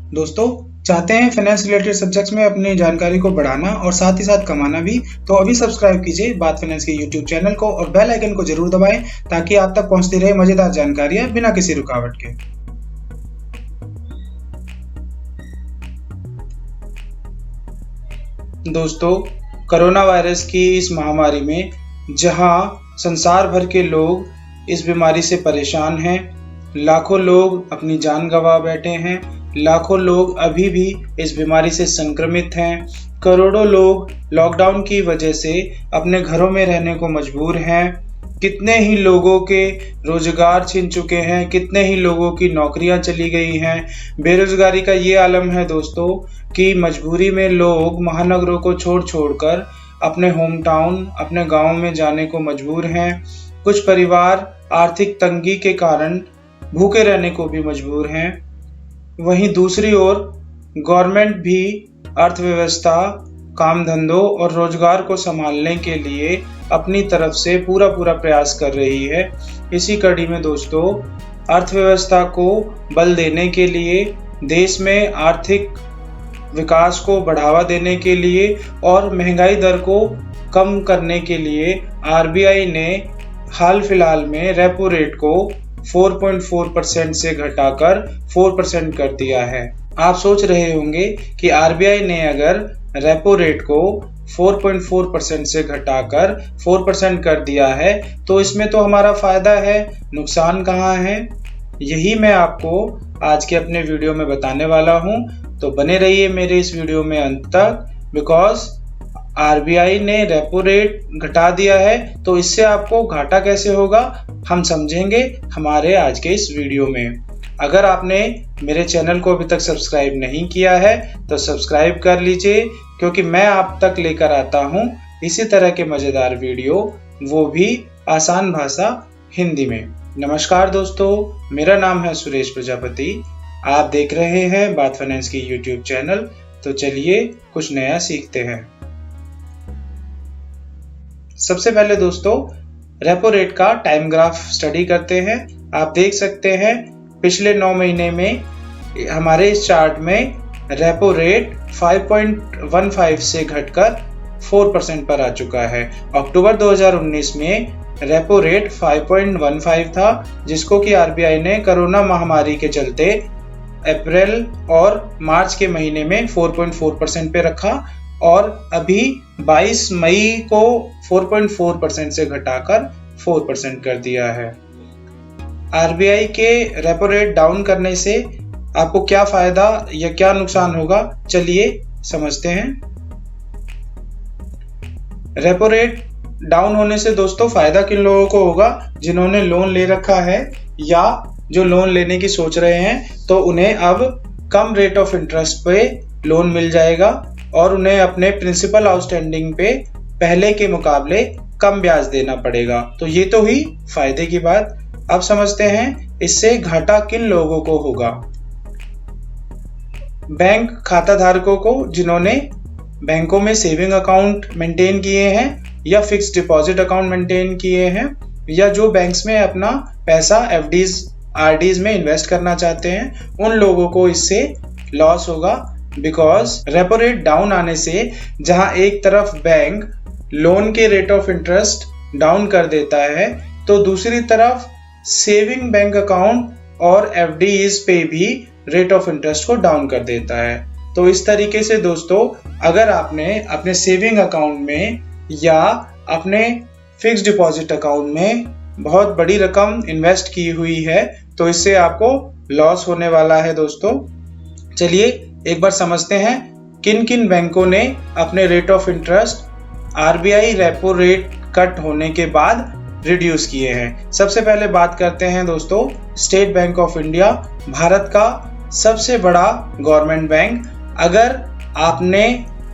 दोस्तों, चाहते हैं फाइनेंस रिलेटेड सब्जेक्ट्स में अपनी जानकारी को बढ़ाना और साथ ही साथ कमाना भी, तो अभी सब्सक्राइब कीजिए बात फाइनेंस के यूट्यूब चैनल को और बेल आइकन को जरूर दबाएं ताकि आप तक पहुंचती रहे मजेदार जानकारियां बिना किसी रुकावट के। दोस्तों, कोरोना वायरस की इस महामारी में जहां संसार भर के लोग इस बीमारी से परेशान हैं, लाखों लोग अपनी जान गंवा बैठे हैं, लाखों लोग अभी भी इस बीमारी से संक्रमित हैं, करोड़ों लोग लॉकडाउन की वजह से अपने घरों में रहने को मजबूर हैं, कितने ही लोगों के रोजगार छिन चुके हैं, कितने ही लोगों की नौकरियां चली गई हैं। बेरोजगारी का ये आलम है दोस्तों कि मजबूरी में लोग महानगरों को छोड़कर अपने होम टाउन, अपने गाँव में जाने को मजबूर हैं। कुछ परिवार आर्थिक तंगी के कारण भूखे रहने को भी मजबूर हैं। वहीं दूसरी ओर गवर्नमेंट भी अर्थव्यवस्था, काम धंधों और रोजगार को संभालने के लिए अपनी तरफ से पूरा प्रयास कर रही है। इसी कड़ी में दोस्तों, अर्थव्यवस्था को बल देने के लिए, देश में आर्थिक विकास को बढ़ावा देने के लिए और महंगाई दर को कम करने के लिए आरबीआई ने हाल फिलहाल में रेपो रेट को 4.4% से घटाकर 4% कर दिया है। आप सोच रहे होंगे कि आरबीआई ने अगर रेपो रेट को 4.4% से घटाकर 4% कर दिया है तो इसमें तो हमारा फायदा है, नुकसान कहाँ है? यही मैं आपको आज के अपने वीडियो में बताने वाला हूँ, तो बने रहिए मेरे इस वीडियो में अंत तक। बिकॉज आरबीआई ने रेपो रेट घटा दिया है तो इससे आपको घाटा कैसे होगा हम समझेंगे हमारे आज के इस वीडियो में। अगर आपने मेरे चैनल को अभी तक सब्सक्राइब नहीं किया है तो सब्सक्राइब कर लीजिए, क्योंकि मैं आप तक लेकर आता हूँ इसी तरह के मजेदार वीडियो, वो भी आसान भाषा हिंदी में। नमस्कार दोस्तों, मेरा नाम है सुरेश प्रजापति। आप देख रहे हैं बात फाइनेंस की यूट्यूब चैनल। तो चलिए कुछ नया सीखते हैं। सबसे पहले दोस्तों, रेपो रेट का टाइम ग्राफ स्टडी करते हैं। आप देख सकते हैं पिछले 9 महीने में हमारे इस चार्ट में रेपो रेट 5.15 से घटकर 4% पर आ चुका है। अक्टूबर 2019 में रेपो रेट 5.15 था, जिसको कि आरबीआई ने कोरोना महामारी के चलते अप्रैल और मार्च के महीने में 4.4% पे रखा और अभी 22 मई को 4.4% से घटाकर 4% कर दिया है। आरबीआई के रेपो रेट डाउन करने से आपको क्या फायदा या क्या नुकसान होगा, चलिए समझते हैं। रेपो रेट डाउन होने से दोस्तों फायदा किन लोगों को होगा? जिन्होंने लोन ले रखा है या जो लोन लेने की सोच रहे हैं, तो उन्हें अब कम रेट ऑफ इंटरेस्ट पे लोन मिल जाएगा और उन्हें अपने प्रिंसिपल आउटस्टैंडिंग पे पहले के मुकाबले कम ब्याज देना पड़ेगा। तो ये तो हुई फायदे की बात। अब समझते हैं इससे घाटा किन लोगों को होगा। बैंक खाता धारकों को, जिन्होंने बैंकों में सेविंग अकाउंट मेंटेन किए हैं या फिक्स्ड डिपॉजिट अकाउंट मेंटेन किए हैं, या जो बैंक्स में अपना पैसा एफडीज आरडीज में इन्वेस्ट करना चाहते हैं, उन लोगों को इससे लॉस होगा। बिकॉज रेपो रेट डाउन आने से जहां एक तरफ बैंक लोन के रेट ऑफ इंटरेस्ट डाउन कर देता है, तो दूसरी तरफ सेविंग बैंक अकाउंट और एफडीज पे भी रेट ऑफ इंटरेस्ट को डाउन कर देता है। तो इस तरीके से दोस्तों, अगर आपने अपने सेविंग अकाउंट में या अपने फिक्स्ड डिपॉजिट अकाउंट में बहुत बड़ी रकम इन्वेस्ट की हुई है, तो इससे आपको लॉस होने वाला है दोस्तों। चलिए एक बार समझते हैं किन किन बैंकों ने अपने rate of interest RBI repo rate cut होने के बाद रिड्यूस किए हैं। सबसे पहले बात करते हैं दोस्तों state bank of India, Bharat का सबसे बड़ा गवर्नमेंट बैंक। अगर आपने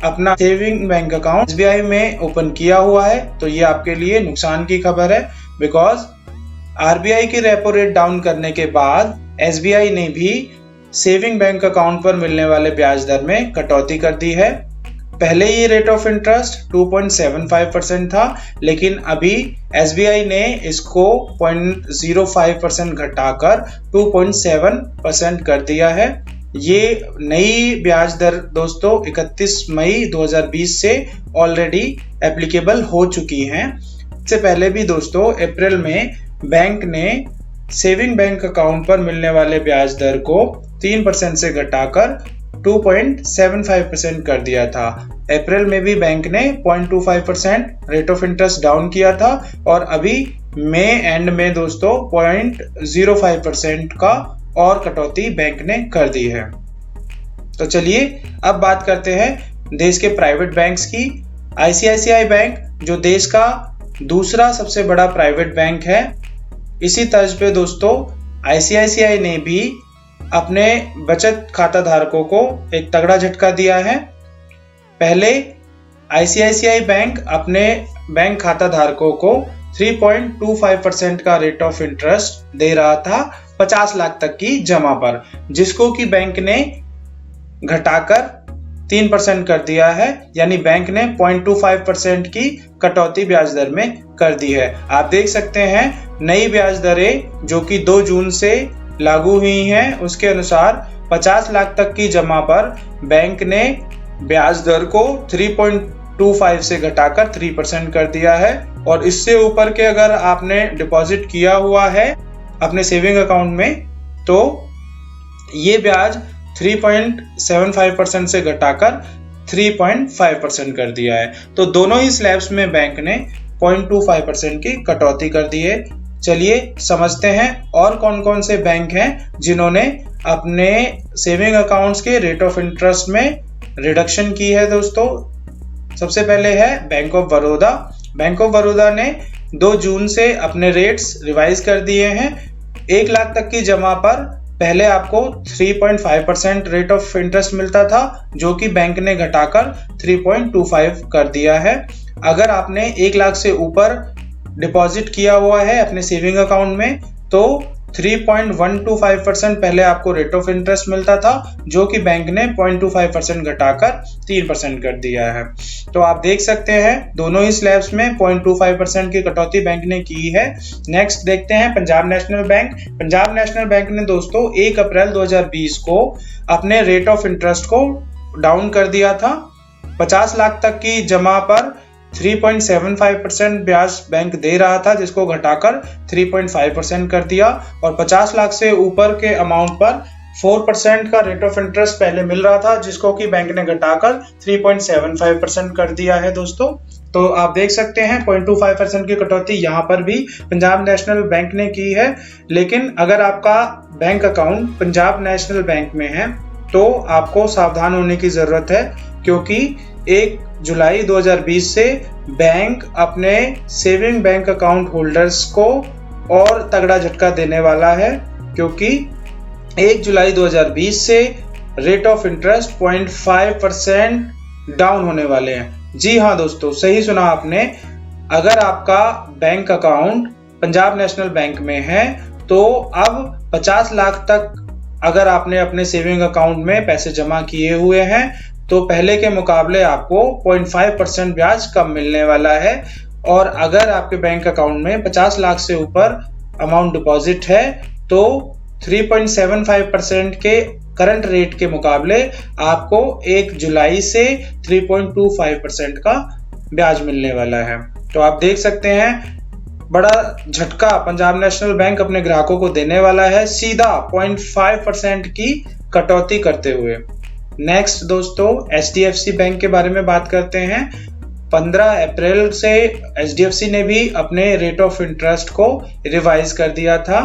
अपना सेविंग बैंक अकाउंट एसबीआई में ओपन किया हुआ है तो ये आपके लिए नुकसान की खबर है। बिकॉज आरबीआई की रेपो रेट डाउन करने के बाद एसबीआई ने भी सेविंग बैंक अकाउंट पर मिलने वाले ब्याज दर में कटौती कर दी है। पहले ये रेट ऑफ इंटरेस्ट 2.75% था, लेकिन अभी एसबीआई ने इसको 0.05% घटाकर 2.7% कर दिया है। ये नई ब्याज दर दोस्तों 31 मई 2020 से ऑलरेडी एप्लीकेबल हो चुकी हैं। इससे पहले भी दोस्तों अप्रैल में बैंक ने सेविंग बैंक अकाउंट पर मिलने वाले ब्याज दर को 3% से घटाकर 2.75% कर दिया था। अप्रैल में भी बैंक ने 0.25% रेट ऑफ इंटरेस्ट डाउन किया था और अभी मई एंड में दोस्तों 0.05% का और कटौती बैंक ने कर दी है। तो चलिए अब बात करते हैं देश के प्राइवेट बैंक्स की। आईसीआईसीआई बैंक जो देश का दूसरा सबसे बड़ा प्राइवेट बैंक है, इसी तर्ज पे दोस्तों आईसीआईसीआई ने भी अपने बचत खाता धारकों को एक तगड़ा झटका दिया है। पहले आईसीआईसीआई बैंक अपने बैंक खाता धारकों को 3.25% का रेट ऑफ इंटरेस्ट दे रहा था 50 लाख तक की जमा पर, जिसको कि बैंक ने घटाकर 3% कर दिया है, यानी बैंक ने 0.25% की कटौती ब्याज दर में कर दी है। आप देख सकते हैं नई ब्याज दरें जो कि 2 जून से लागू हुई हैं, उसके अनुसार 50 लाख तक की जमा पर बैंक ने ब्याज दर को 3.25 से घटाकर 3% कर दिया है। और इससे ऊपर के अगर आपने डिपॉजिट किया हुआ है अपने सेविंग अकाउंट में तो ये ब्याज 3.75% से घटाकर 3.5% कर दिया है। तो दोनों ही स्लैब्स में बैंक ने 0.25% की कटौती कर दी है। चलिए समझते हैं और कौन कौन से बैंक हैं जिन्होंने अपने सेविंग अकाउंट्स के रेट ऑफ इंटरेस्ट में रिडक्शन की है दोस्तों। सबसे पहले है bank of Baroda. Bank of Baroda ने 2 जून से अपने रेट्स रिवाइज कर दिए हैं। 1 लाख तक की जमा पर पहले आपको 3.5% रेट ऑफ इंटरेस्ट मिलता था, जो कि बैंक ने घटाकर 3.25 कर दिया है। अगर आपने 1 लाख से ऊपर डिपॉजिट किया हुआ है अपने सेविंग अकाउंट में तो 3.125% पहले आपको रेट ऑफ इंटरेस्ट मिलता था, जो कि बैंक ने 0.25% घटाकर 3% कर दिया है। तो आप देख सकते हैं दोनों ही स्लैब्स में 0.25% की कटौती बैंक ने की है। नेक्स्ट देखते हैं Punjab national bank. Punjab national bank ने दोस्तों 1 अप्रैल 2020 को अपने रेट ऑफ इंटरेस्ट को डाउन कर दिया था। 50 लाख तक की जमा पर 3.75% ब्याज बैंक दे रहा था, जिसको घटाकर 3.5% कर दिया। और 50 लाख से ऊपर के अमाउंट पर 4% का रेट ऑफ इंटरेस्ट पहले मिल रहा था, जिसको कि बैंक ने घटाकर 3.75% कर दिया है दोस्तों। तो आप देख सकते हैं 0.25% की कटौती यहाँ पर भी पंजाब नेशनल बैंक ने की है। लेकिन अगर आपका bank account Punjab national bank में है तो आपको सावधान होने की जरूरत है, क्योंकि 1 जुलाई 2020 से बैंक अपने सेविंग बैंक अकाउंट होल्डर्स को और तगड़ा झटका देने वाला है, क्योंकि 1 जुलाई 2020 से रेट ऑफ इंटरेस्ट 0.5% डाउन होने वाले हैं। जी हाँ दोस्तों, सही सुना आपने। अगर आपका bank account Punjab national bank में है तो अब 50 लाख तक अगर आपने अपने सेविंग अकाउंट में पैसे जमा किए हुए हैं तो पहले के मुकाबले आपको 0.5% ब्याज कम मिलने वाला है। और अगर आपके बैंक अकाउंट में 50 लाख से ऊपर अमाउंट डिपॉजिट है तो 3.75% के करंट रेट के मुकाबले आपको 1 जुलाई से 3.25% का ब्याज मिलने वाला है। तो आप देख सकते हैं बड़ा झटका पंजाब नेशनल बैंक अपने ग्राहकों को देने वाला है, सीधा 0.5% की कटौती करते हुए। नेक्स्ट दोस्तों एचडीएफसी बैंक के बारे में बात करते हैं। 15 अप्रैल से एचडीएफसी ने भी अपने रेट ऑफ इंटरेस्ट को रिवाइज कर दिया था।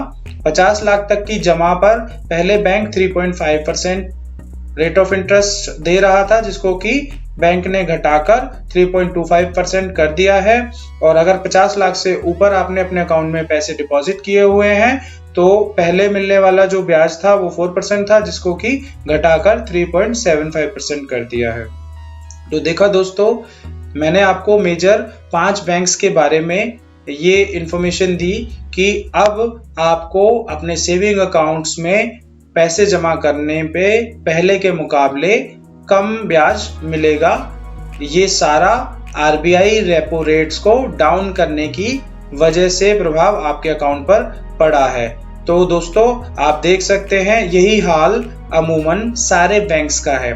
50 लाख तक की जमा पर पहले बैंक 3.5% रेट ऑफ इंटरेस्ट दे रहा था, जिसको कि बैंक ने घटाकर 3.25% कर दिया है। और अगर 50 लाख से ऊपर आपने अपने अकाउंट में पैसे डिपॉजिट किए हुए हैं तो पहले मिलने वाला जो ब्याज था वो 4% था, जिसको कि घटाकर 3.75% कर दिया है। तो देखा दोस्तों, मैंने आपको मेजर 5 बैंक्स के बारे में ये इंफॉर्मेशन दी कि अब आपको अपने सेविंग अकाउंट्स में पैसे जमा करने पे पहले के मुकाबले कम ब्याज मिलेगा। ये सारा आरबीआई रेपो रेट्स को डाउन करने की वजह से प्रभाव आपके अकाउंट पर पड़ा है। तो दोस्तों आप देख सकते हैं यही हाल अमूमन सारे बैंक्स का है।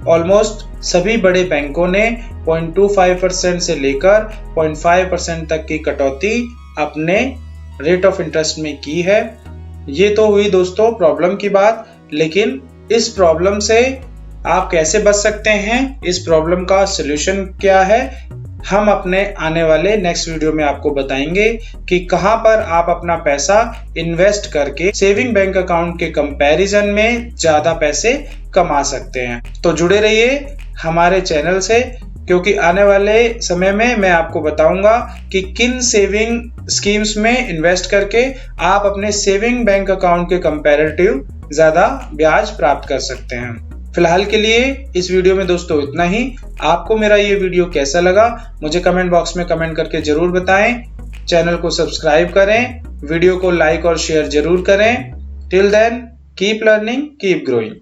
ऑलमोस्ट सभी बड़े बैंकों ने 0.25% से लेकर 0.5% तक की कटौती अपने रेट ऑफ इंटरेस्ट में की है। ये तो हुई दोस्तों प्रॉब्लम की बात, लेकिन इस प्रॉब्लम से आप कैसे बच सकते हैं, इस प्रॉब्लम का सलूशन क्या है, हम अपने आने वाले नेक्स्ट वीडियो में आपको बताएंगे कि कहां पर आप अपना पैसा इन्वेस्ट करके सेविंग बैंक अकाउंट के कंपैरिजन में ज्यादा पैसे कमा सकते हैं। तो जुड़े रहिए हमारे चैनल से, क्योंकि आने वाले समय में मैं आपको बताऊंगा कि किन सेविंग स्कीम्स में इन्वेस्ट करके आप अपने सेविंग बैंक अकाउंट के कंपैरेटिव ज्यादा ब्याज प्राप्त कर सकते हैं। फिलहाल के लिए इस वीडियो में दोस्तों इतना ही। आपको मेरा ये वीडियो कैसा लगा मुझे कमेंट बॉक्स में कमेंट करके जरूर बताएं। चैनल को सब्सक्राइब करें, वीडियो को लाइक और शेयर जरूर करें। Till then keep learning, keep growing.